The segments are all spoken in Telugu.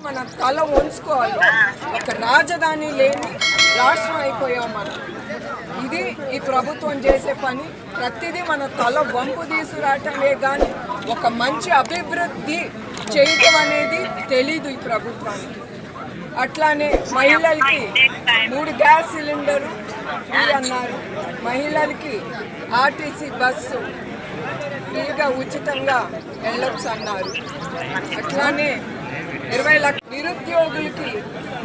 మన తల వంచుకోవాలి. ఒక రాజధాని లేని రాష్ట్రం అయిపోయాం మనం. ఇది ఈ ప్రభుత్వం చేసే పని. ప్రతిదీ మన తల వంపు తీసుకురావటమే కానీ ఒక మంచి అభివృద్ధి చేయటం అనేది తెలీదు ఈ ప్రభుత్వానికి. అట్లానే మహిళలకి 3 గ్యాస్ సిలిండరు ఫ్రీ అన్నారు. మహిళలకి ఆర్టీసీ బస్సు ఫ్రీగా ఉచితంగా వెళ్ళొచ్చు అన్నారు. అట్లానే 20 లక్షల నిరుద్యోగులకి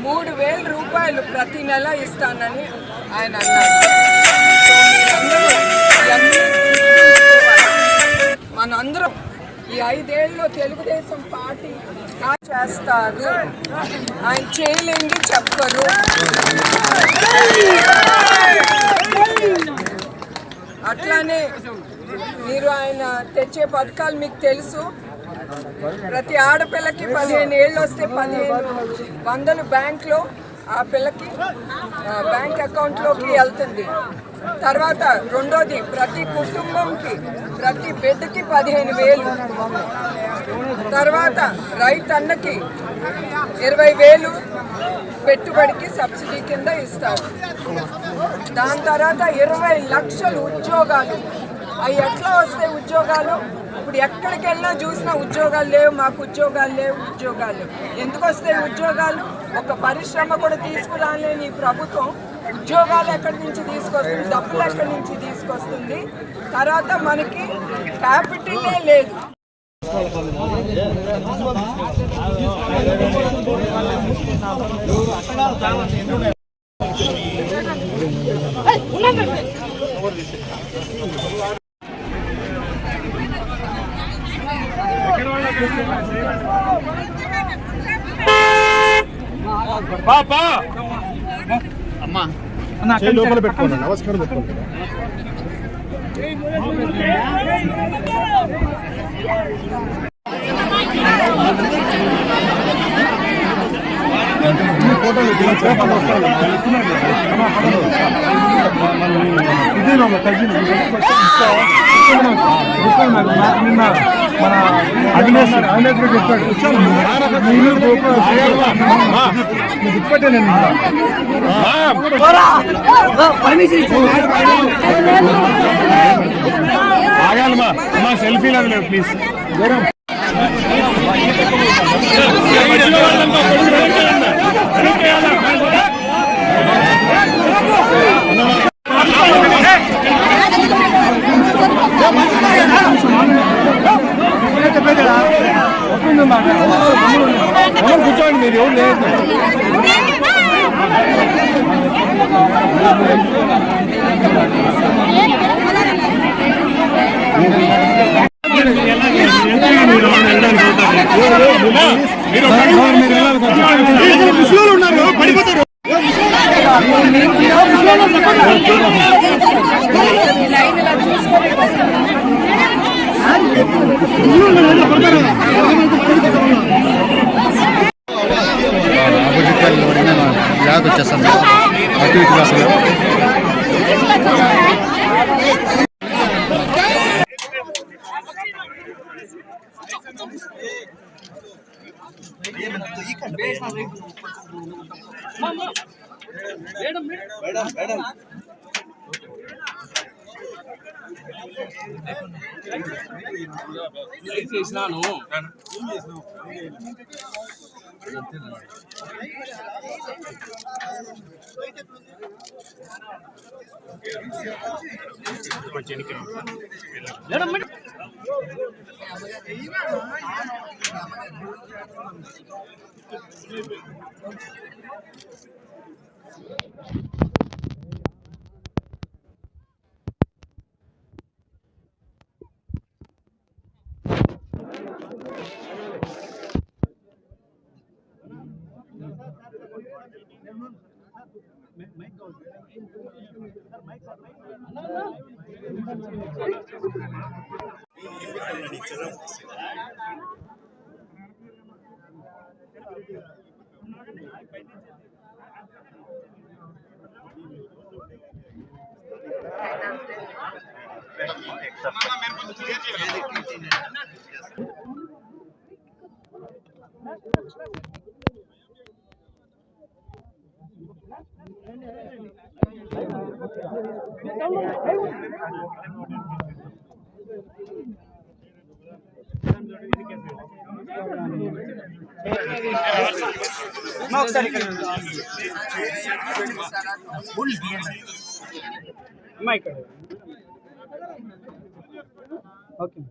3,000 రూపాయలు ప్రతి నెల ఇస్తానని ఆయన అన్నారు. మనందరం ఈ 5 ఏళ్ళలో తెలుగుదేశం పార్టీ చేస్తారు. ఆయన చేయలేంది చెప్పరు. అట్లానే మీరు ఆయన తెచ్చే పథకాలు మీకు తెలుసు. ప్రతి ఆడపిల్లకి 15 ఏళ్ళు వస్తే 1500 బ్యాంక్లో ఆ పిల్లకి బ్యాంక్ అకౌంట్లోకి వెళ్తుంది. తర్వాత రెండోది ప్రతి కుటుంబంకి ప్రతి బిడ్డకి 15,000. తర్వాత రైతన్నకి 20,000 పెట్టుబడికి సబ్సిడీ కింద ఇస్తారు. దాని తర్వాత 20 లక్షల ఉద్యోగాలు. అవి ఎట్లా వస్తాయి ఉద్యోగాలు? ఇప్పుడు ఎక్కడికి వెళ్ళినా చూసినా ఉద్యోగాలు లేవు, మాకు ఉద్యోగాలు లేవు. ఎందుకు వస్తాయి ఉద్యోగాలు? ఒక పరిశ్రమ కూడా తీసుకురాలేని ఈ ప్రభుత్వం ఉద్యోగాలు ఎక్కడి నుంచి తీసుకొస్తుంది, డబ్బులు ఎక్కడి నుంచి తీసుకొస్తుంది? తర్వాత మనకి క్యాపిటలే లేదు. అమ్మా లోపల పెట్టుకోండి. నమస్కారం పెట్టుకోండి. నిన్న మన అవినేష్ చెప్పాడు ఆగాలమ్మా. అమ్మా సెల్ఫీ లేదు ప్లీజ్. కూర్చోండి మీరు ఎవరు లేదు. ఉన్నారు పడిపోతారు. యాద్ వచ్చేస్తాను అటు ఇటు కాకుండా. చేసినాను ఒకసారి ఇక్కడ ఓకే